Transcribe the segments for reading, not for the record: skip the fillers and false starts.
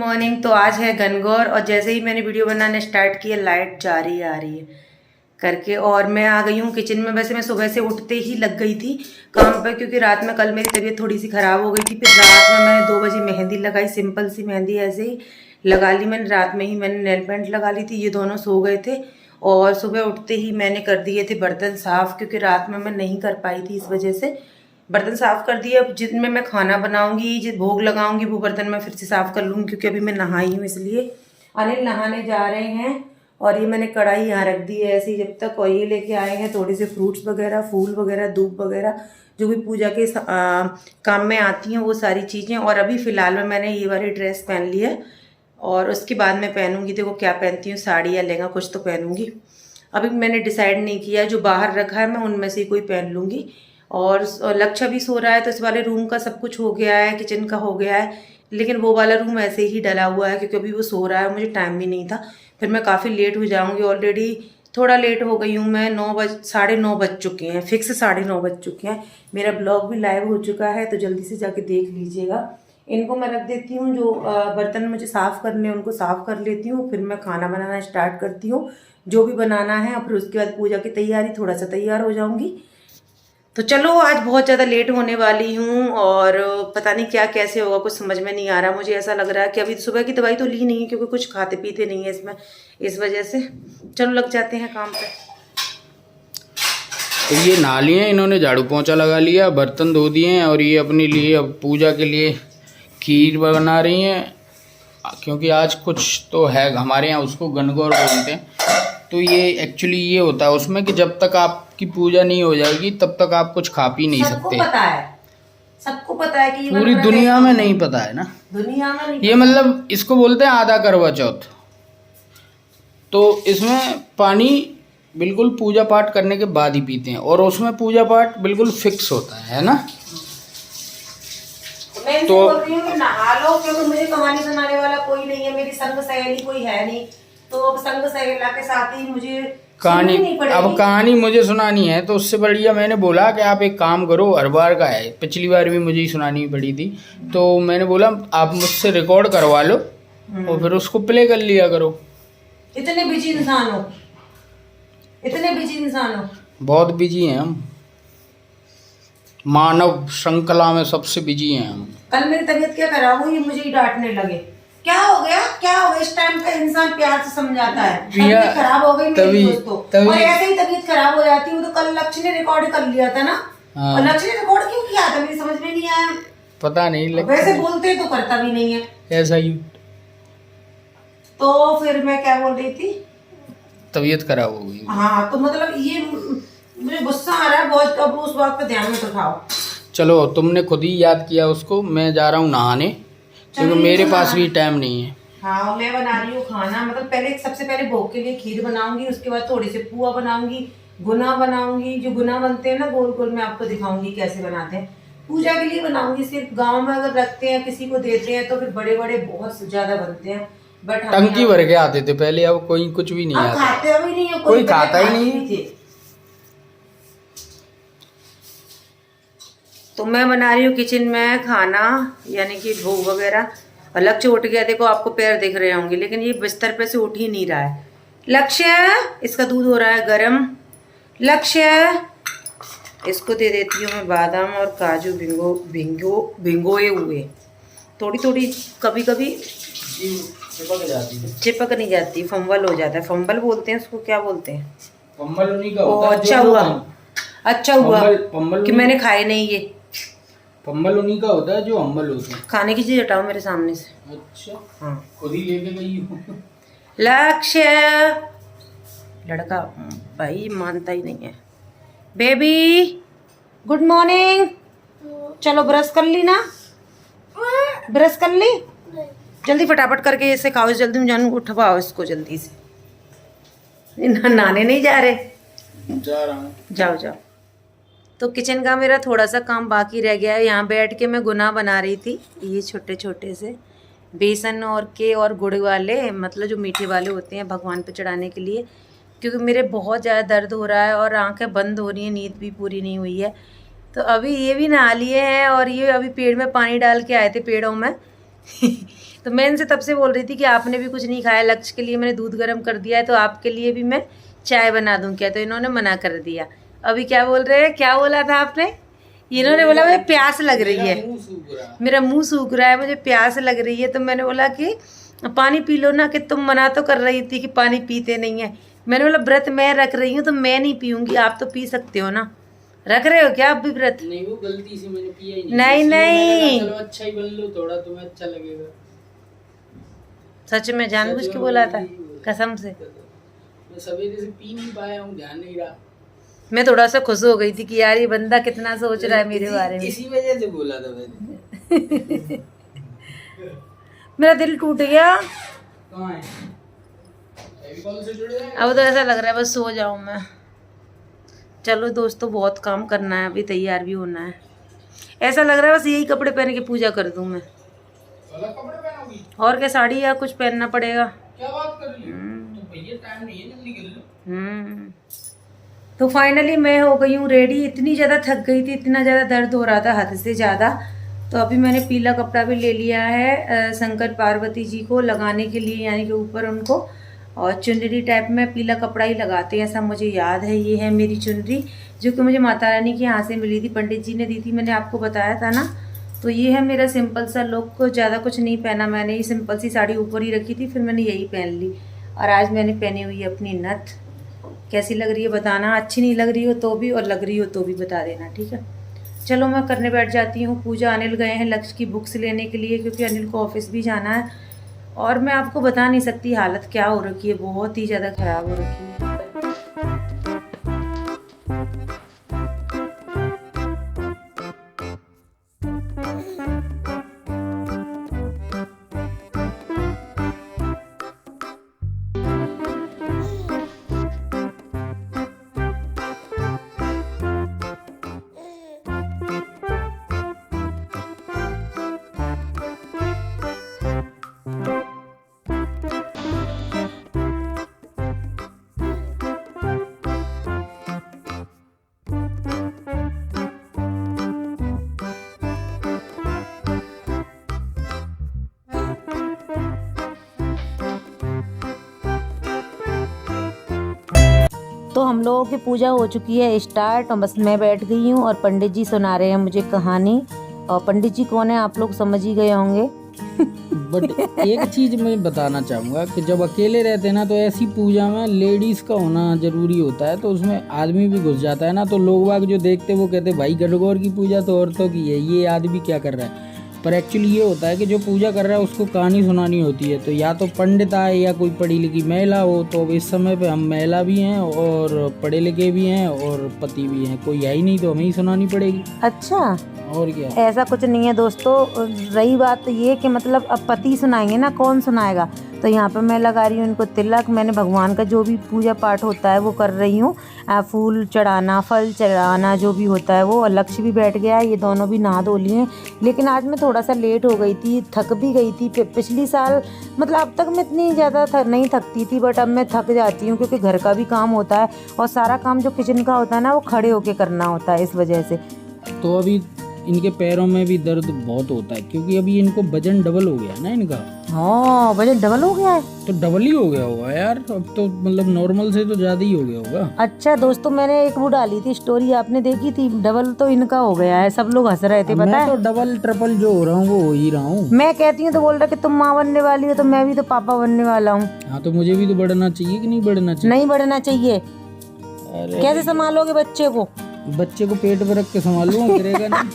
Morning. तो आज है गणगौर और जैसे ही मैंने वीडियो बनाने स्टार्ट किया लाइट जा रही आ रही है करके और मैं आ गई हूँ किचन में। वैसे मैं सुबह से उठते ही लग गई थी काम पर क्योंकि रात में कल मेरी तबीयत थोड़ी सी ख़राब हो गई थी। फिर रात में मैंने 2 बजे मेहंदी लगाई, सिंपल सी मेहंदी ऐसे ही लगा ली मैंने। रात में ही मैंने नेल पेंट लगा ली थी, ये दोनों सो गए थे और सुबह उठते ही मैंने कर दिए थे बर्तन साफ़ क्योंकि रात में मैं नहीं कर पाई थी, इस वजह से बर्तन साफ़ कर दिए। अब जिनमें मैं खाना बनाऊंगी, जिस भोग लगाऊंगी वो बर्तन मैं फिर से साफ़ कर लूँगी क्योंकि अभी मैं नहाई हूँ, इसलिए अनिल नहाने जा रहे हैं। और ये मैंने कढ़ाई यहाँ रख दी है ऐसे ही जब तक। और ये लेके आए हैं थोड़े से फ्रूट्स वगैरह, फूल वगैरह, धूप वगैरह जो भी पूजा के काम में आती हैं वो सारी चीज़ें। और अभी फ़िलहाल में मैंने ये वाली ड्रेस पहन ली है और उसके बाद मैं पहनूंगी, देखो क्या पहनती हूँ, साड़ी या लहंगा कुछ तो पहनूंगी। अभी मैंने डिसाइड नहीं किया, जो बाहर रखा है मैं उनमें से कोई पहन लूँगी। और लक्ष्य भी सो रहा है तो इस वाले रूम का सब कुछ हो गया है, किचन का हो गया है, लेकिन वो वाला रूम ऐसे ही डला हुआ है क्योंकि अभी वो सो रहा है, मुझे टाइम भी नहीं था। फिर मैं काफ़ी लेट हो जाऊंगी, ऑलरेडी थोड़ा लेट हो गई हूँ मैं। 9 बज चुके हैं, फिक्स 9:30 बज चुके हैं। मेरा ब्लॉग भी लाइव हो चुका है तो जल्दी से जाके देख लीजिएगा। इनको मैं रख देती हूँ, जो बर्तन मुझे साफ़ करने उनको साफ़ कर लेती हूँ, फिर मैं खाना बनाना स्टार्ट करती हूँ जो भी बनाना है। और फिर उसके बाद पूजा की तैयारी, थोड़ा सा तैयार हो जाऊँगी। तो चलो आज बहुत ज़्यादा लेट होने वाली हूँ और पता नहीं क्या कैसे होगा, कुछ समझ में नहीं आ रहा। मुझे ऐसा लग रहा है कि अभी सुबह की दवाई तो ली नहीं है क्योंकि कुछ खाते पीते नहीं है इसमें, इस वजह से। चलो लग जाते हैं काम पे। तो ये नहा लिए हैं, इन्होंने झाड़ू पोंछा लगा लिया, बर्तन धो दिए हैं और ये अपने लिए अब पूजा के लिए खीर बना रही हैं क्योंकि आज कुछ तो है हमारे यहाँ, उसको गणगौर बोलते हैं। तो ये एक्चुअली ये होता है उसमें कि जब तक आपकी पूजा नहीं हो जाएगी तब तक आप कुछ खा पी नहीं सकते। सबको पता है कि ये पूरी दुनिया में नहीं पता है ना, दुनिया में नहीं ये पता। मतलब इसको बोलते हैं आधा करवा चौथ। तो इसमें पानी बिल्कुल पूजा पाठ करने के बाद ही पीते हैं और उसमें पूजा पाठ बिल्कुल फिक्स होता है ना। मैं तो बोल रही हूँ नहा लो क्योंकि मुझे कहानी सुनाने वाला कोई नहीं है, मेरी संग सहेली कोई है नहीं, तो अब संग सहेला के साथ ही मुझे कहानी, अब कहानी मुझे सुनानी है तो उससे बढ़िया मैंने बोला कि आप एक काम करो, हर बार का है, पिछली बार भी मुझे ही सुनानी पड़ी थी, तो मैंने बोला आप मुझसे रिकॉर्ड करवा लो और फिर उसको प्ले कर लिया करो। इतने बिजी इंसान हो, इतने बिजी इंसान हो। बहुत बिजी हैं हम, मानव श्रृंखला में सबसे बिजी हैं हम। कल मेरी तबीयत क्या खराब हुई, मुझे ही डांटने लगे, क्या हो गया क्या हो गया। इस टाइम का इंसान प्यार से समझाता है। तबीयत खराब हो गई मेरी दोस्तों, और ऐसे ही तबीयत खराब हो जाती है। तो कल लक्ष्य ने रिकॉर्ड कर लिया था ना। और लक्ष्य ने रिकॉर्ड क्यों किया था मेरी समझ में नहीं आया, पता नहीं लगता। वैसे बोलते तो करता भी नहीं है ऐसा ही। तो फिर मैं क्या बोल रही थी, तबीयत खराब हो गई। हाँ तो मतलब ये मुझे गुस्सा आ रहा है बहुत, अब उस बात पे ध्यान मत रखाओ। चलो तुमने खुद ही याद किया उसको, मैं जा रहा हूँ नहाने क्योंकि मेरे पास भी टाइम नहीं है। हाँ मैं बना रही हूँ खाना, मतलब पहले सबसे पहले भोग के लिए खीर बनाऊंगी, उसके बाद थोड़ी सी पुआ बनाऊंगी, गुना बनाऊंगी। जो गुना बनते हैं ना गोल गोल, मैं आपको दिखाऊंगी कैसे बनाते हैं। पूजा के लिए बनाऊंगी, सिर्फ गांव में अगर रखते हैं किसी को देते हैं तो फिर बड़े बड़े बहुत ज्यादा बनते हैं, बट टंकी भर के आते थे पहले, अब कोई कुछ भी नहीं आता, खाते भी नहीं है, कोई खाता ही नहीं। तो मैं बना रही हूँ किचन में खाना, यानी कि भोग वगैरह। और लक्ष्य उठ गया, देखो आपको पैर दिख रहे होंगे, लेकिन ये बिस्तर पे से उठ ही नहीं रहा है। लक्ष्य, इसका दूध हो रहा है गरम। लक्ष्य, इसको दे देती हूँ मैं बादाम और काजू भिंगोए हुए। थोड़ी थोड़ी कभी कभी चिपक नहीं जाती, फंबल हो जाता है। फंबल बोलते हैं उसको, क्या बोलते हैं? फंबल उन्हीं का होता है। अच्छा हुआ कि मैंने खाए नहीं ये। फंबल उन्हीं का होता है जो अम्बल होता है। खाने की चीज हटाओ मेरे सामने से। अच्छा हाँ खुद ही लेके गई हूँ। लक्ष्य, लड़का भाई मानता ही नहीं है। बेबी गुड मॉर्निंग, चलो ब्रश कर ली ना, ब्रश कर ली, जल्दी फटाफट करके इसे खाओ, जल्दी में जानू उठवाओ इसको जल्दी से। नहाने नहीं जा रहे? जा रहा हूँ। जाओ जाओ। तो किचन का मेरा थोड़ा सा काम बाकी रह गया है। यहाँ बैठ के मैं गुना बना रही थी, ये छोटे छोटे से बेसन और गुड़ वाले, मतलब जो मीठे वाले होते हैं भगवान पे चढ़ाने के लिए, क्योंकि मेरे बहुत ज़्यादा दर्द हो रहा है और आंखें बंद हो रही हैं, नींद भी पूरी नहीं हुई है। तो अभी ये भी नहा लिए हैं और ये अभी पेड़ में पानी डाल के आए थे पेड़ों में, तो मैं इनसे तब से बोल रही थी कि आपने भी कुछ नहीं खाया, लक्ष्य के लिए मैंने दूध गर्म कर दिया है, तो आपके लिए भी मैं चाय बना दूं क्या? तो इन्होंने मना कर दिया। अभी क्या बोल रहे हैं, क्या बोला था आपने? इन्होंने बोला मुझे प्यास लग रही है, मेरा मुंह सूख रहा है, मुझे प्यास लग रही है। तो मैंने बोला कि पानी पी लो ना, कि तुम मना तो कर रही थी कि पानी पीते नहीं है। मैंने बोला व्रत मैं रख रही हूँ तो मैं नहीं पीऊंगी, आप तो पी सकते हो ना। रख रहे हो क्या आप भी व्रत? नहीं, वो गलती से मैंने पिया ही नहीं नहीं, चलो अच्छा ही बन लो, थोड़ा तुम्हें अच्छा लगेगा। सच में जानबूझ के बोला था, कसम से। मैं सवेरे से पी नहीं पाया हूँ, ध्यान नहीं रहा। मैं थोड़ा सा खुश हो गई थी कि यार ये बंदा कितना सोच रहा है मेरे बारे में। इसी वजह से बोला था मैंने। मेरा दिल टूट गया। कहाँ है? फेविकॉल से जुड़ जाएगा? अब तो ऐसा लग रहा है बस सो जाऊं मैं। चलो दोस्तों, बहुत काम करना है, अभी तैयार भी होना है। ऐसा लग रहा है बस यही कपड़े पहन के पूजा कर दूं मैं। अलग कपड़े पहनोगी? और क्या, साड़ी या कुछ पहनना पड़ेगा। क्या बात कर रही हो? तो भैया टाइम नहीं है, जल्दी कर लो। तो फाइनली मैं हो गई हूँ रेडी। इतनी ज़्यादा थक गई थी, इतना ज़्यादा दर्द हो रहा था हद से ज़्यादा। तो अभी मैंने पीला कपड़ा भी ले लिया है शंकर पार्वती जी को लगाने के लिए, यानी कि ऊपर उनको। और चुनरी टाइप में पीला कपड़ा ही लगाते हैं, ऐसा मुझे याद है। ये है मेरी चुनरी, जो कि मुझे माता रानी के यहाँ से मिली थी, पंडित जी ने दी थी, मैंने आपको बताया था ना। तो ये है मेरा सिंपल सा लुक, ज़्यादा कुछ नहीं पहना मैंने। ये सिंपल सी साड़ी ऊपर ही रखी थी, फिर मैंने यही पहन ली। और आज मैंने पहनी हुई है अपनी नथ। कैसी लग रही है बताना, अच्छी नहीं लग रही हो तो भी, और लग रही हो तो भी बता देना, ठीक है। चलो मैं करने बैठ जाती हूँ पूजा। अनिल गए हैं लक्ष्य की बुक्स लेने के लिए, क्योंकि अनिल को ऑफिस भी जाना है। और मैं आपको बता नहीं सकती हालत क्या हो रखी है, बहुत ही ज़्यादा ख़राब हो रखी है। तो हम लोगों की पूजा हो चुकी है स्टार्ट, और बस मैं बैठ गई हूँ और पंडित जी सुना रहे हैं मुझे कहानी। और पंडित जी कौन है आप लोग समझ ही गए होंगे। बट एक चीज मैं बताना चाहूँगा कि जब अकेले रहते हैं ना, तो ऐसी पूजा में लेडीज का होना जरूरी होता है। तो उसमें आदमी भी घुस जाता है ना, तो लोग बाग जो देखते वो कहते भाई गणगौर की पूजा तो औरतों की है, ये आदमी क्या कर रहा है। पर एक्चुअली ये होता है कि जो पूजा कर रहा है उसको कहानी सुनानी होती है। तो या तो पंडित आए या कोई पढ़ी लिखी महिला हो। तो अब इस समय पे हम महिला भी हैं और पढ़े लिखे भी हैं और पति भी हैं, कोई है ही नहीं, तो हमें ही सुनानी पड़ेगी। अच्छा, और क्या। ऐसा कुछ नहीं है दोस्तों। रही बात ये कि मतलब अब पति सुनाएंगे ना, कौन सुनाएगा। तो यहाँ पे मैं लगा रही हूँ इनको तिलक। मैंने भगवान का जो भी पूजा पाठ होता है वो कर रही हूँ। फूल चढ़ाना, फल चढ़ाना, जो भी होता है वो। लक्ष्य भी बैठ गया है, ये दोनों भी नहा धो लिए। लेकिन आज मैं थोड़ा सा लेट हो गई थी, थक भी गई थी। पिछली साल मतलब अब तक मैं इतनी ज़्यादा नहीं थकती थी, बट अब मैं थक जाती हूँ, क्योंकि घर का भी काम होता है और सारा काम जो किचन का होता है ना वो खड़े होके करना होता है, इस वजह से। तो अभी इनके पैरों में भी दर्द बहुत होता है, क्योंकि अभी इनको वजन डबल हो गया ना इनका। हाँ, वजन डबल हो गया है। तो डबल ही हो गया होगा यार, अब तो मतलब नॉर्मल से तो ज्यादा ही हो गया होगा। अच्छा दोस्तों, मैंने एक वो डाली थी स्टोरी, आपने देखी थी? डबल तो इनका हो गया है, सब लोग हंस रहे थे, पता है। मैं तो डबल ट्रिपल जो हो रहा हूँ वो हो ही रहा हूँ। मैं कहती हूँ तो बोल रहा कि तुम माँ बनने वाली हो, तो मैं भी तो पापा बनने वाला हूँ। हाँ, तो मुझे भी तो बढ़ना चाहिए कि नहीं बढ़ना चाहिए? नहीं बढ़ना चाहिए। अरे कैसे संभालोगे बच्चे को? बच्चे को पेट पर रख के संभालूंगा, गिरेगा नहीं।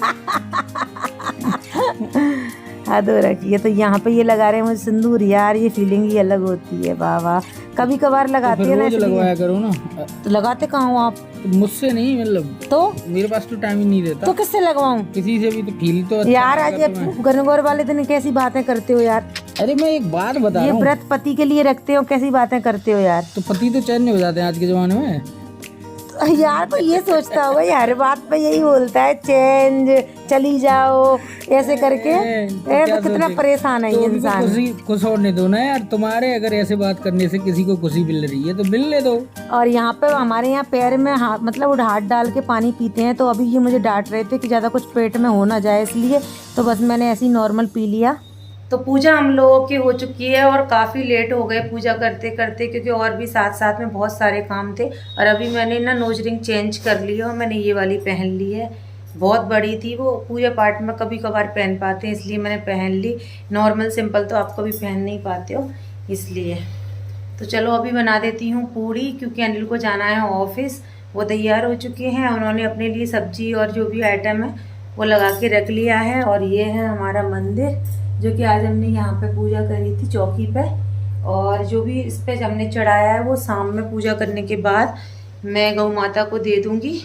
हद हो रखी है। तो यहाँ पे ये लगा रहे हैं मुझे सिंदूर, यार ये फीलिंग ही अलग होती है। वाह वाह, कभी कभार लगाती है ना, रोज लगवाया करो ना। तो लगाते कहाँ हो आप? मुझसे नहीं, मतलब तो मेरे पास तो टाइम ही नहीं रहता। तो किससे लगवाऊं? किसी से भी तो फील तो अच्छा यार आज गणगौर वाले दिन कैसी बातें करते हो यार। अरे मैं एक बात बता रहा ये हूँ, व्रत पति के लिए रखते हो, कैसी बातें करते हो यार। तो पति तो चैन नहीं हो जाते हैं आज के जमाने में। यार तो ये सोचता होगा ये हर बात पे यही बोलता है, चेंज चली जाओ ऐसे करके। तो कितना परेशान है ये इंसान। खुश होने दो ना यार, तुम्हारे अगर ऐसे बात करने से किसी को खुशी मिल रही है तो मिलने दो। और यहाँ पे हमारे यहाँ पैर में हाथ, मतलब हाथ डाल के पानी पीते हैं। तो अभी ये मुझे डांट रहे थे कि ज़्यादा कुछ पेट में हो ना जाए, इसलिए तो बस मैंने ऐसे ही नॉर्मल पी लिया। तो पूजा हम लोगों की हो चुकी है और काफ़ी लेट हो गए पूजा करते करते, क्योंकि और भी साथ साथ में बहुत सारे काम थे। और अभी मैंने ना नोज रिंग चेंज कर ली है और मैंने ये वाली पहन ली है। बहुत बड़ी थी वो, पूजा पाठ में कभी कभार पहन पाते हैं इसलिए मैंने पहन ली। नॉर्मल सिंपल तो आप कभी पहन नहीं पाते हो इसलिए। तो चलो अभी बना देती हूँ पूड़ी, क्योंकि अनिल को जाना है ऑफिस। वो तैयार हो चुके हैं, उन्होंने अपने लिए सब्जी और जो भी आइटम है वो लगा के रख लिया है। और ये है हमारा मंदिर, जो कि आज हमने यहाँ पे पूजा करी थी चौकी पे। और जो भी इस पे हमने चढ़ाया है वो शाम में पूजा करने के बाद मैं गौ माता को दे दूँगी।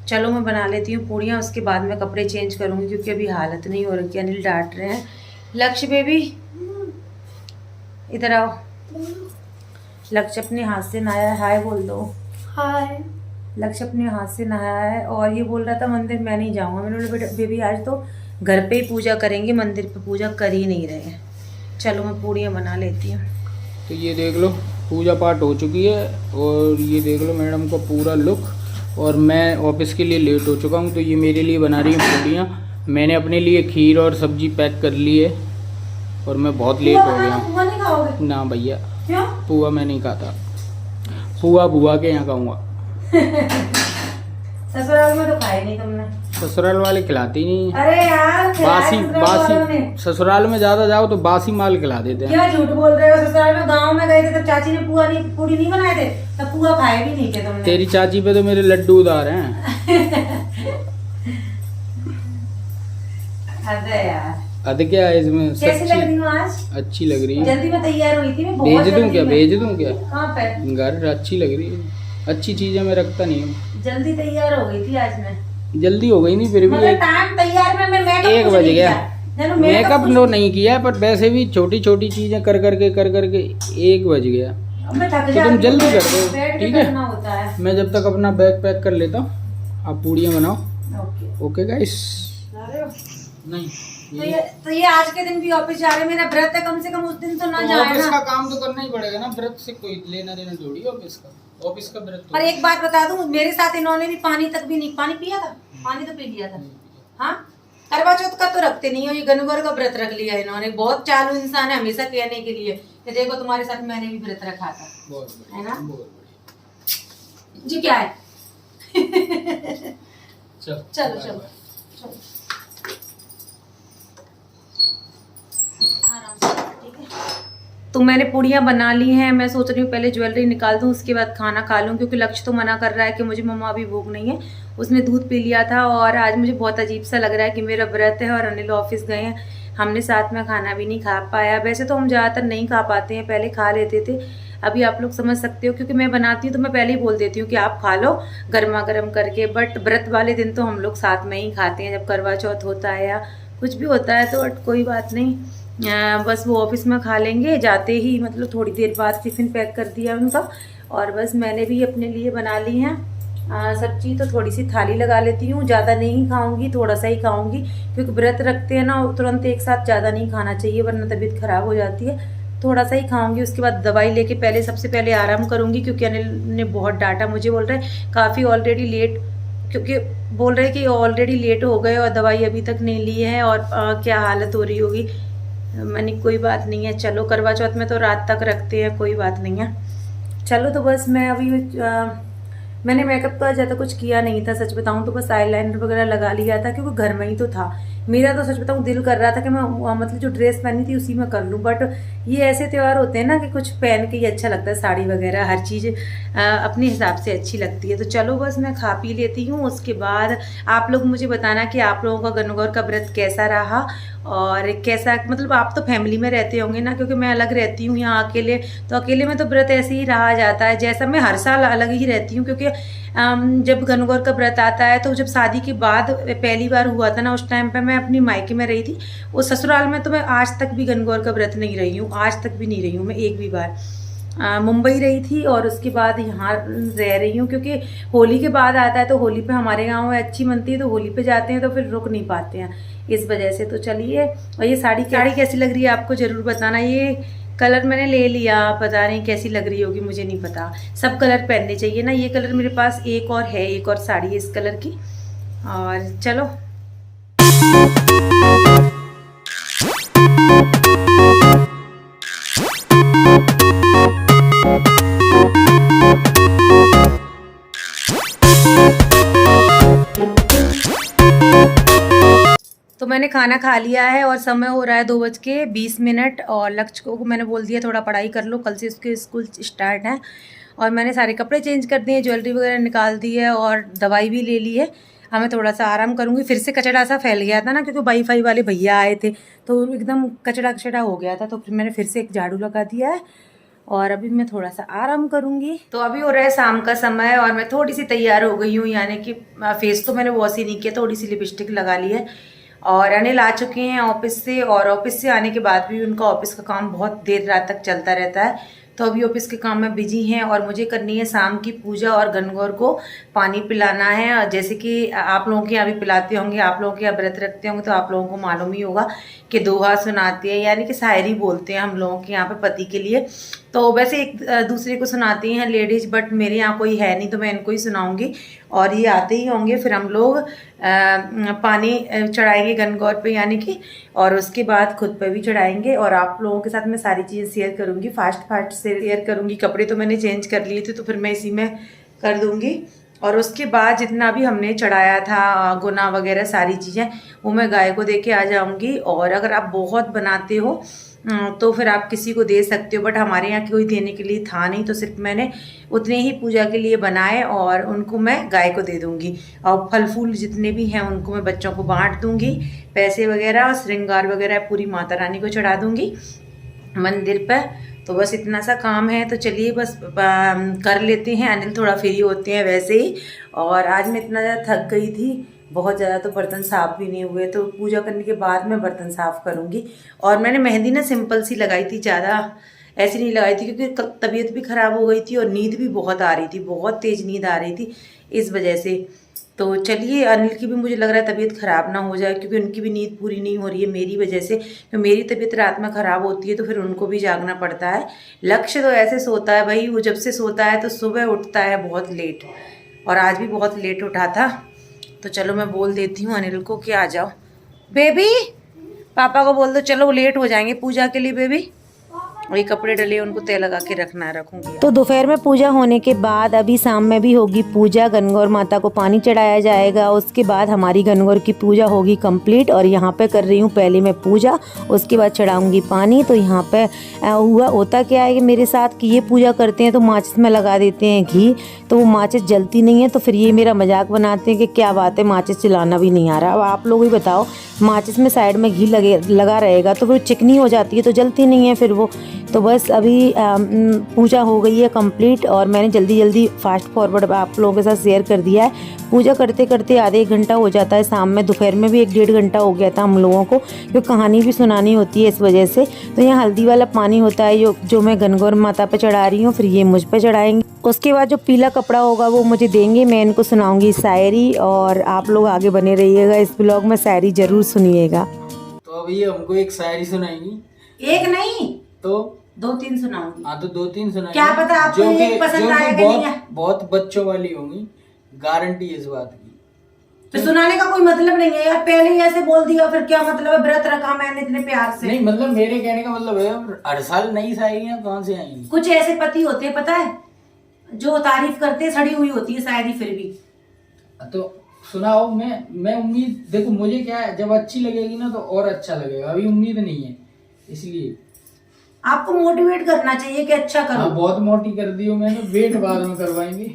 चलो मैं बना लेती हूँ पूड़ियाँ, उसके बाद मैं कपड़े चेंज करूँगी क्योंकि अभी हालत नहीं हो रही। अनिल डांट रहे हैं। लक्ष्य बेबी इधर आओ। लक्ष्य अपने हाथ से नहाया है, हाय बोल दो। हाय। लक्ष्य अपने हाथ से नहाया है और ये बोल रहा था मंदिर मैं नहीं जाऊँगा। मैंने बोला बेटा बेबी आज तो घर पे ही पूजा करेंगे, मंदिर पे पूजा कर ही नहीं रहे हैं। चलो मैं पूड़ियाँ बना लेती हूँ। तो ये देख लो पूजा पाठ हो चुकी है और ये देख लो मैडम का पूरा लुक। और मैं ऑफिस के लिए लेट हो चुका हूँ, तो ये मेरे लिए बना रही है पूड़ियाँ। मैंने अपने लिए खीर और सब्जी पैक कर ली है और मैं बहुत लेट हो गया हूँ। पुआ नहीं खाओगे? ना भैया, क्यों? पुआ मैं नहीं खाता। पुआ बुआ के यहाँ खाऊंगा। ससुराल में तो खाए नहीं तुमने। ससुराल वाले खिलाती नहीं है। अरे यार बासी ससुराल में ज्यादा जाओ तो बासी माल खिला देते हैं। क्या झूठ बोल रहे हो? ससुराल में गांव में गए थे तब चाची ने पूड़ी नहीं बनाए थे, तब पुआ खाए भी नहीं थे तुमने। तेरी चाची पे तो मेरे लड्डू उधार हैं। अरे यार अद क्या है इसमें? कैसी लग रही हूँ आज? अच्छी लग रही है। जल्दी में तैयार हुई थी मैं, बहुत भेज दूं क्या? भेज दूं क्या? कहाँ पे? घर अच्छी लग रही है। अच्छी चीजें मैं रखता नहीं हूँ। जल्दी तैयार हो गई थी आज मैं। जल्दी हो गई नहीं, फिर भी टाइम तैयार में मैं 1 बज गया। मेकअप नो नहीं किया पर वैसे भी छोटी छोटी चीजें कर करके 1 बज गया। तो तुम जल्दी कर दो, ठीक है? मैं जब तक अपना बैग पैक कर लेता हूँ, आप पूड़ियाँ बनाओ। Okay guys. नहीं तो ये आज के दिन भी ऑफिस जा रहे हैं, मेरा व्रत है, कम से कम उस दिन तो ना जाए। ऑफिस का काम तो करना ही पड़ेगा ना, व्रत से कोई लेना देना थोड़ी है ऑफिस का व्रत। और एक बात बता दूं, मेरे साथ इन्होंने भी पानी तक भी नहीं, पानी पिया था, पानी तो पी लिया था। हाँ, करवा चौथ का तो रखते नहीं हो, ये गनगौर का व्रत रख लिया इन्होंने। बहुत चालू इंसान है, हमेशा कहने के लिए कि देखो तुम्हारे साथ मैंने भी व्रत रखा था, है ना जी? क्या है? चलो चलो चलो आराम से, ठीक है। तो मैंने पूड़ियाँ बना ली हैं। मैं सोच रही हूँ पहले ज्वेलरी निकाल दूँ, उसके बाद खाना खा लूँ, क्योंकि लक्ष्य तो मना कर रहा है कि मुझे मम्मा अभी भूख नहीं है। उसने दूध पी लिया था और आज मुझे बहुत अजीब सा लग रहा है कि मेरा व्रत है और अनिल ऑफिस गए हैं, हमने साथ में खाना भी नहीं खा पाया। वैसे तो हम ज़्यादातर नहीं खा पाते हैं, पहले खा लेते थे। अभी आप लोग समझ सकते हो, क्योंकि मैं बनाती हूँ तो मैं पहले ही बोल देती हूँ कि आप खा लो गर्मा गर्म करके। बट व्रत वाले दिन तो हम लोग साथ में ही खाते हैं, जब करवा चौथ होता है या कुछ भी होता है तो बट कोई बात नहीं। बस वो ऑफिस में खा लेंगे जाते ही, मतलब थोड़ी देर बाद टिफ़िन पैक कर दिया उनका। और बस मैंने भी अपने लिए बना ली हैं सब्जी, तो थोड़ी सी थाली लगा लेती हूँ। ज़्यादा नहीं खाऊंगी, थोड़ा सा ही खाऊंगी, क्योंकि व्रत रखते हैं ना, तुरंत एक साथ ज़्यादा नहीं खाना चाहिए वरना तबीयत ख़राब हो जाती है। थोड़ा सा ही खाऊंगी, उसके बाद दवाई लेके पहले सबसे पहले आराम करूँगी, क्योंकि अनिल ने बहुत डांटा मुझे, बोल रहे काफ़ी ऑलरेडी लेट, क्योंकि बोल रहे कि ऑलरेडी लेट हो गए और दवाई अभी तक नहीं ली है और क्या हालत हो रही होगी। मैंने कोई बात नहीं है, चलो करवा चौथ में तो रात तक रखते हैं, कोई बात नहीं है। चलो तो बस मैं अभी मैंने मेकअप का ज़्यादा कुछ किया नहीं था, सच बताऊं तो बस आईलाइनर वगैरह लगा लिया था, क्योंकि घर में ही तो था। मेरा तो सच बताऊं दिल कर रहा था कि मैं मतलब जो ड्रेस पहनी थी उसी में कर लूं, बट ये ऐसे त्यौहार होते हैं ना कि कुछ पहन के ही अच्छा लगता है, साड़ी वगैरह हर चीज़ अपने हिसाब से अच्छी लगती है। तो चलो बस मैं खा पी लेती हूँ, उसके बाद आप लोग मुझे बताना कि आप लोगों का गनगौर का व्रत कैसा रहा और कैसा, मतलब आप तो फैमिली में रहते होंगे ना, क्योंकि मैं अलग रहती हूँ यहाँ अकेले, तो अकेले में तो व्रत ऐसे ही रहा जाता है। जैसा मैं हर साल अलग ही रहती हूँ, क्योंकि जब गनगौर का व्रत आता है तो जब शादी के बाद पहली बार हुआ था ना, उस टाइम पे मैं अपनी मायके में रही थी। वो ससुराल में तो मैं आज तक भी गनगौर का व्रत नहीं रही हूँ, आज तक भी नहीं रही हूँ मैं एक भी बार। मुंबई रही थी और उसके बाद यहाँ रह रही हूँ, क्योंकि होली के बाद आता है तो होली पे हमारे गांव में अच्छी मनती है, तो होली पे जाते हैं तो फिर रुक नहीं पाते हैं इस वजह से। तो चलिए, और ये साड़ी कैसी लग रही है आपको ज़रूर बताना। ये कलर मैंने ले लिया, पता नहीं कैसी लग रही होगी, मुझे नहीं पता। सब कलर पहनने चाहिए ना, ये कलर मेरे पास एक और है, एक और साड़ी है इस कलर की। और चलो तो मैंने खाना खा लिया है और समय हो रहा है 2:20 और लक्ष्य को मैंने बोल दिया थोड़ा पढ़ाई कर लो, कल से उसके स्कूल स्टार्ट है। और मैंने सारे कपड़े चेंज कर दिए, ज्वेलरी वगैरह निकाल दी है और दवाई भी ले ली है। हाँ, मैं थोड़ा सा आराम करूँगी। फिर से कचड़ा सा फैल गया था ना, क्योंकि वाईफाई वाले भैया आए थे तो एकदम कचड़ा कचड़ा हो गया था, तो फिर मैंने फिर से एक झाड़ू लगा दिया है और अभी मैं थोड़ा सा आराम करूँगी। तो अभी हो रहा है शाम का समय और मैं थोड़ी सी तैयार हो गई हूँ, यानी कि फेस तो मैंने वॉश ही नहीं किया, थोड़ी सी लिपस्टिक लगा ली है। और अनिल आ चुके हैं ऑफिस से, और ऑफिस से आने के बाद भी उनका ऑफिस का काम बहुत देर रात तक चलता रहता है, तो अभी ऑफिस के काम में बिजी हैं। और मुझे करनी है शाम की पूजा और गणगौर को पानी पिलाना है। और जैसे कि आप लोगों के यहाँ भी पिलाते होंगे, आप लोगों के यहाँ व्रत रखते होंगे तो आप लोगों को मालूम ही होगा कि दोहा सुनाते हैं, यानी कि शायरी बोलते हैं हम लोगों के यहाँ पे पति के लिए। तो वैसे एक दूसरे को सुनाती हैं लेडीज, बट मेरे यहाँ कोई है नहीं तो मैं इनको ही सुनाऊंगी। और ये आते ही होंगे, फिर हम लोग पानी चढ़ाएंगे गणगौर पे, यानी कि, और उसके बाद खुद पे भी चढ़ाएंगे। और आप लोगों के साथ मैं सारी चीज़ें शेयर करूँगी, फास्ट शेयर करूँगी। कपड़े तो मैंने चेंज कर लिए थे तो फिर मैं इसी में कर दूँगी। और उसके बाद जितना भी हमने चढ़ाया था गुना वगैरह सारी चीज़ें, वो मैं गाय को दे के आ जाऊँगी। और अगर आप बहुत बनाते हो तो फिर आप किसी को दे सकते हो, बट हमारे यहाँ कोई देने के लिए था नहीं, तो सिर्फ मैंने उतने ही पूजा के लिए बनाए और उनको मैं गाय को दे दूँगी। और फल फूल जितने भी हैं उनको मैं बच्चों को बांट दूँगी, पैसे वगैरह और श्रृंगार वगैरह पूरी माता रानी को चढ़ा दूँगी मंदिर पर। तो बस इतना सा काम है, तो चलिए बस कर लेते हैं। अनिल थोड़ा फ्री होते हैं वैसे ही, और आज मैं इतना ज़्यादा थक गई थी बहुत ज़्यादा, तो बर्तन साफ़ भी नहीं हुए, तो पूजा करने के बाद मैं बर्तन साफ़ करूँगी। और मैंने मेहंदी ना सिंपल सी लगाई थी, ज़्यादा ऐसी नहीं लगाई थी, क्योंकि तबीयत भी ख़राब हो गई थी और नींद भी बहुत आ रही थी, बहुत तेज़ नींद आ रही थी इस वजह से। तो चलिए, अनिल की भी मुझे लग रहा है तबीयत ख़राब ना हो जाए, क्योंकि उनकी भी नींद पूरी नहीं हो रही है मेरी वजह से। तो मेरी तबीयत रात में ख़राब होती है तो फिर उनको भी जागना पड़ता है। लक्ष्य तो ऐसे सोता है भाई, वो जब से सोता है तो सुबह उठता है बहुत लेट, और आज भी बहुत लेट उठा था। तो चलो मैं बोल देती हूँ अनिल को कि आ जाओ बेबी, पापा को बोल दो चलो, वो लेट हो जाएंगे पूजा के लिए बेबी। वही कपड़े डले उनको तेल लगा के रखूंगी। तो दोपहर में पूजा होने के बाद अभी शाम में भी होगी पूजा, गणगौर माता को पानी चढ़ाया जाएगा। उसके बाद हमारी गणगौर की पूजा होगी कंप्लीट। और यहाँ पे कर रही हूँ पहले मैं पूजा, उसके बाद चढ़ाऊंगी पानी। तो यहाँ पे होता क्या है कि मेरे साथ कि ये पूजा करते हैं तो माचिस में लगा देते हैं घी, तो वो माचिस जलती नहीं है। तो फिर ये मेरा मजाक बनाते हैं कि क्या बात है माचिस जलाना भी नहीं आ रहा। अब आप लोग ही बताओ, माचिस में साइड में घी लगा रहेगा तो फिर चिकनी हो जाती है, तो जलती नहीं है फिर वो। तो बस अभी पूजा हो गई है कंप्लीट, और मैंने जल्दी फास्ट फॉरवर्ड आप लोगों के साथ शेयर कर दिया है। पूजा करते करते आधे एक घंटा हो जाता है शाम में, दोपहर में भी 1-1.5 घंटा हो गया था हम लोगों को, क्योंकि कहानी भी सुनानी होती है इस वजह से। तो यहाँ हल्दी वाला पानी होता है जो मैं गणगौर माता पे चढ़ा रही हूँ, फिर ये मुझ पे चढ़ाएंगे। उसके बाद जो पीला कपड़ा होगा वो मुझे देंगे, मैं इनको सुनाऊंगी शायरी। और आप लोग आगे बने रहिएगा, इस ब्लॉग में शायरी जरूर सुनिएगा। तो अभी हमको एक शायरी सुनाएंगी। एक नहीं तो 2-3 सुनाऊंगी। हाँ, तो 2-3 सुनाएंगी। क्या पता आपको ये पसंद आएगा नहीं है। बहुत बच्चों वाली होंगी, गारंटी इस बात की। तो सुनाने का कोई मतलब नहीं है यार, पहले ही ऐसे बोल दिया फिर क्या मतलब है? व्रत रखा मैंने इतने प्यार से। नहीं मतलब मेरे कहने का मतलब है, हर साल नई शायरियाँ कहाँ से आएंगी? कुछ ऐसे पति होते हैं पता है, जो तारीफ करते सड़ी हुई होती है शायरी, फिर भी। तो सुनाओ, मैं उम्मीद, देखो मुझे क्या है, जब अच्छी लगेगी ना तो और अच्छा लगेगा, अभी उम्मीद नहीं है, इसलिए आपको मोटिवेट करना चाहिए कि अच्छा करो। हाँ, बहुत मोटी कर दी हो मैंने, वेट बाद में करवाएंगे।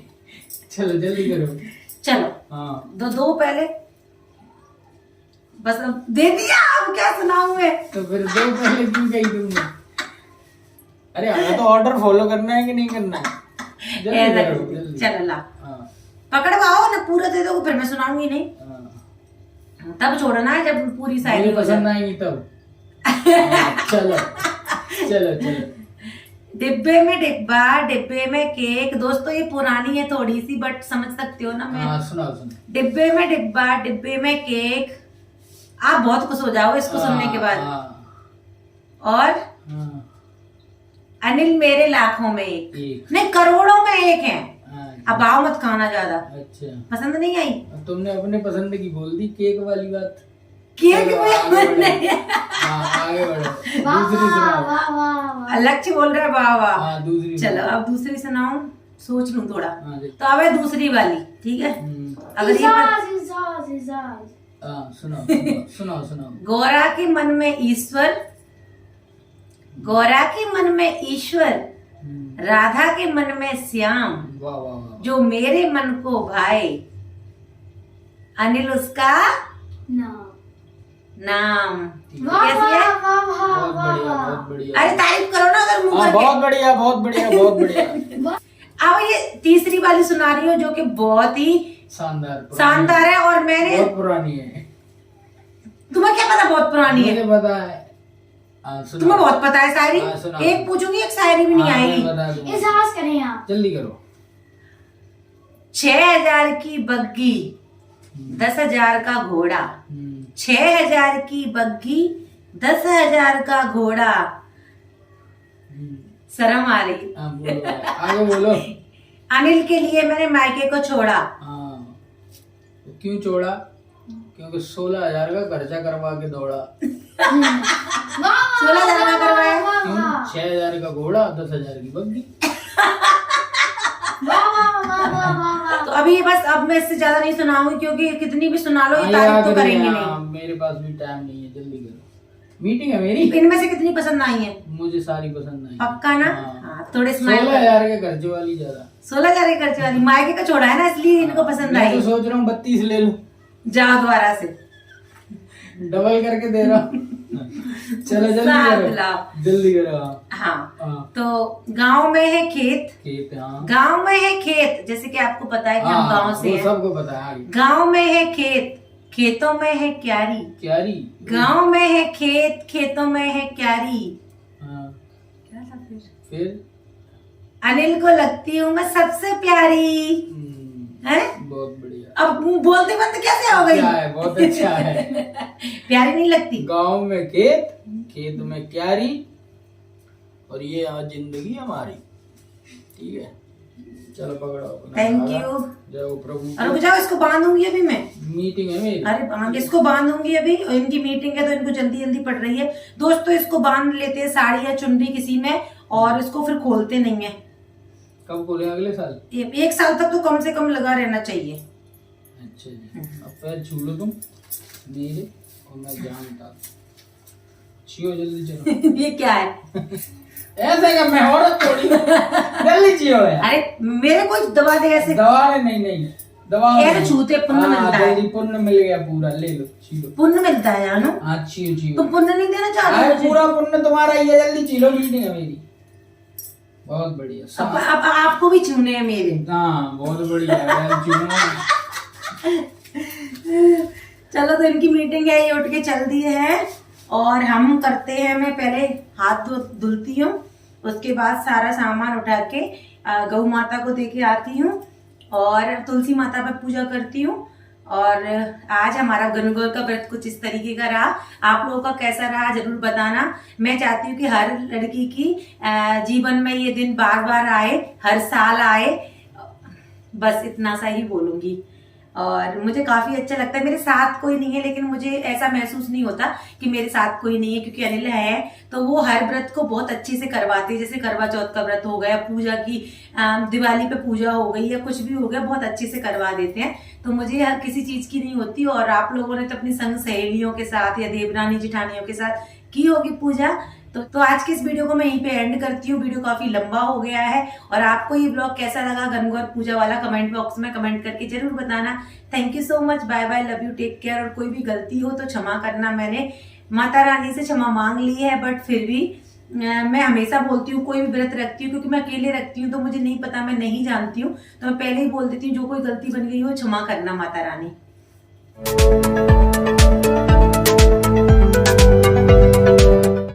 चलो जल्दी करो। चलो हाँ, दो पहले बस, अब दे दिया, अब क्या सुनाऊं मैं? तो फिर 2 पहले क्यों कही तुमने? अरे हमें तो ऑर्डर फॉलो करना है कि नहीं करना है? जल्दी करो, जल्दी। चलो ला, हाँ, पकड़वाओ ना, पूरा दे दो फिर मैं सुनाऊंगी नहीं। हाँ। तब छोड़ना है जब पूरी शायरी पसंद आएगी तब। हाँ, चलो चलो चलो। डिब्बे में डिब्बा, डिब्बे में केक। दोस्तों ये पुरानी है थोड़ी सी, बट समझ सकते हो ना मैं। हाँ, सुनाओ। डिब्बे में डिब्बा, डिब्बे में केक। आप बहुत खुश हो जाओ इसको सुनने के बाद। और अनिल मेरे लाखों में एक नहीं, करोड़ों में एक है। अब भाव मत खाना ज्यादा। अच्छा, पसंद नहीं आई? तुमने अपने पसंद की बोल दी, केक वाली बात। केक में नहीं। आगे बढ़ो। दूसरी सुनाओ। लक्ष्य बोल रहा है वाह वाह। हाँ दूसरी चलो सुनाओ। अब दूसरी सुनाऊं, सोच लूं थोड़ा। हाँ, जी। तो अब है दूसरी वाली, ठीक है। अगर ये हाँ, सुनाओ सुनाओ सुनाओ। गौरा के मन में ईश्वर, गौरा के मन में ईश्वर, राधा के मन में श्याम, वाह वाह वाह। जो मेरे मन को भाए, अनिल उसका नाम। कैसी है? बहुत बढ़िया बहुत बढ़िया। अरे तारीफ करो ना अगर मुंह हाँ, करके। बहुत बढ़िया बहुत बढ़िया बहुत बढ़िया। अब ये तीसरी वाली सुना रही हूँ जो कि बहुत ही शानदार है। और मैंने, बहुत पुरानी है। तुम्हें क्या पता बहुत पुरानी है? मुझे पता है। तुम्हें बहुत पता है शायरी। सुनाओ। एक पूछूंगी एक शायरी भी नहीं आएगी। एहसास करें आप, जल्दी करो। 6000 की बग्गी, 10,000 का घोड़ा, 6000 की बग्गी, 10,000 का घोड़ा। शर्म आ रही। हाँ, बोलो, आगे बोलो। अनिल के लिए मैंने मायके को छोड़ा। हाँ, तो क्यों छोड़ा? क्योंकि 16,000 का खर्चा करवा के दौड़ा। 16,000 का करवाया। क्यों? 6,000 का घोड़ा, 10,000 की बग्गी। तो अभी बस, अब मैं इससे ज्यादा नहीं सुनाऊंगी क्योंकि कितनी भी सुना लो ये तारीफ तो करेंगे नहीं। मेरे पास भी टाइम नहीं है, जल्दी करो, मीटिंग है मेरी। इनमें से कितनी पसंद आई है? मुझे सारी पसंद आई। पक्का ना? हाँ। हाँ, थोड़े स्माइल। 16,000 के खर्चे वाली ज्यादा। 16,000 के खर्चे वाली मायके का छोड़ा है ना, इसलिए इनको पसंद मैं आई। तो सोच रहा हूँ 32 ले लो, जाओ दोबारा से डबल करके दे रहा हूँ। चलो जल्दी करो, जल्दी करो। हाँ, तो गांव में है खेत, खेत। हाँ, गांव में है खेत, जैसे कि आपको पता है कि हम गांव से वो हैं। सबको पता है। आगे। गांव में है खेत, खेतों में है क्यारी। क्यारी। गांव में है खेत, खेतों में है क्यारी। हाँ, क्या था फिर? अनिल को लगती हूँ मैं सबसे प्यारी। है? बहुत बढ़िया। अब बोलते बोलते कैसे हो गई? क्या है? बहुत अच्छा है। प्यारी नहीं लगती? गांव में खेत, खेत में क्यारी, और ये आज जिंदगी हमारी। ठीक है, चलो पकड़ो अपना। Thank you. जय प्रभु। और जाओ, इसको बांधूंगी अभी मैं। मीटिंग है मेरी। अरे बांध, इसको बांधूंगी अभी, इनकी मीटिंग है तो इनको जल्दी जल्दी पड़ रही है। दोस्तों इसको बांध लेते हैं साड़ी या चुनरी किसी में, और इसको फिर खोलते नहीं है। कब खोले? अगले साल? 1 साल तक तो कम से कम लगा रहना चाहिए। अच्छा जी। अब पैर छू लो तुम मेरे, और मैं जानता। छियो जल्दी, चलो। ये क्या है? ऐसे क्या, मैं औरत थोड़ी हूँ। जल्दी छियो यार। अरे मेरे को दबा दे ऐसे। दवा नहीं दवा। ऐसे छूते पुण्य मिलता है। जल्दी पुण्य मिल गया पूरा, ले लो, छियो। पुण्य मिलता है जानू। हाँ, छियो। तुम पुण्य नहीं देना चाहते मुझे? पूरा पुण्य तुम्हारा ही है, जल्दी छिलो, मीटिंग है मेरी। बहुत बढ़िया। अब आपको भी छूने हैं मेरे। हाँ, बहुत बढ़िया। चलो, तो इनकी मीटिंग है, ये उठ के चल दिए हैं और हम करते हैं। मैं पहले हाथ धुलती हूँ, उसके बाद सारा सामान उठा के गौ माता को दे के आती हूँ और तुलसी माता पे पूजा करती हूँ। और आज हमारा गणगौर का व्रत कुछ इस तरीके का रहा। आप लोगों का कैसा रहा जरूर बताना। मैं चाहती हूँ कि हर लड़की की जीवन में ये दिन बार बार आए, हर साल आए। बस इतना सा ही बोलूंगी। और मुझे काफी अच्छा लगता है। मेरे साथ कोई नहीं है, लेकिन मुझे ऐसा महसूस नहीं होता कि मेरे साथ कोई नहीं है, क्योंकि अनिल है तो वो हर व्रत को बहुत अच्छे से करवाते हैं। जैसे करवा चौथ का व्रत हो गया, पूजा की दिवाली पे पूजा हो गई या कुछ भी हो गया, बहुत अच्छे से करवा देते हैं। तो मुझे हर किसी चीज की नहीं होती। और आप लोगों ने तो अपनी संग सहेलियों के साथ या देवरानी जिठानियों के साथ की होगी पूजा। तो आज की इस वीडियो को मैं यहीं पे एंड करती हूँ। वीडियो काफी लंबा हो गया है। और आपको ये ब्लॉग कैसा लगा गणगौर पूजा वाला, कमेंट बॉक्स में कमेंट करके जरूर बताना। Thank you so much, bye bye, love you, take care. और कोई भी गलती हो तो क्षमा करना। मैंने माता रानी से क्षमा मांग ली है, बट फिर भी मैं हमेशा बोलती हूँ कोई भी व्रत रखती हूँ, क्योंकि मैं अकेले रखती हूँ तो मुझे नहीं पता, मैं नहीं जानती हूँ, तो मैं पहले ही बोल देती हूँ जो कोई गलती बन गई हो क्षमा करना माता रानी।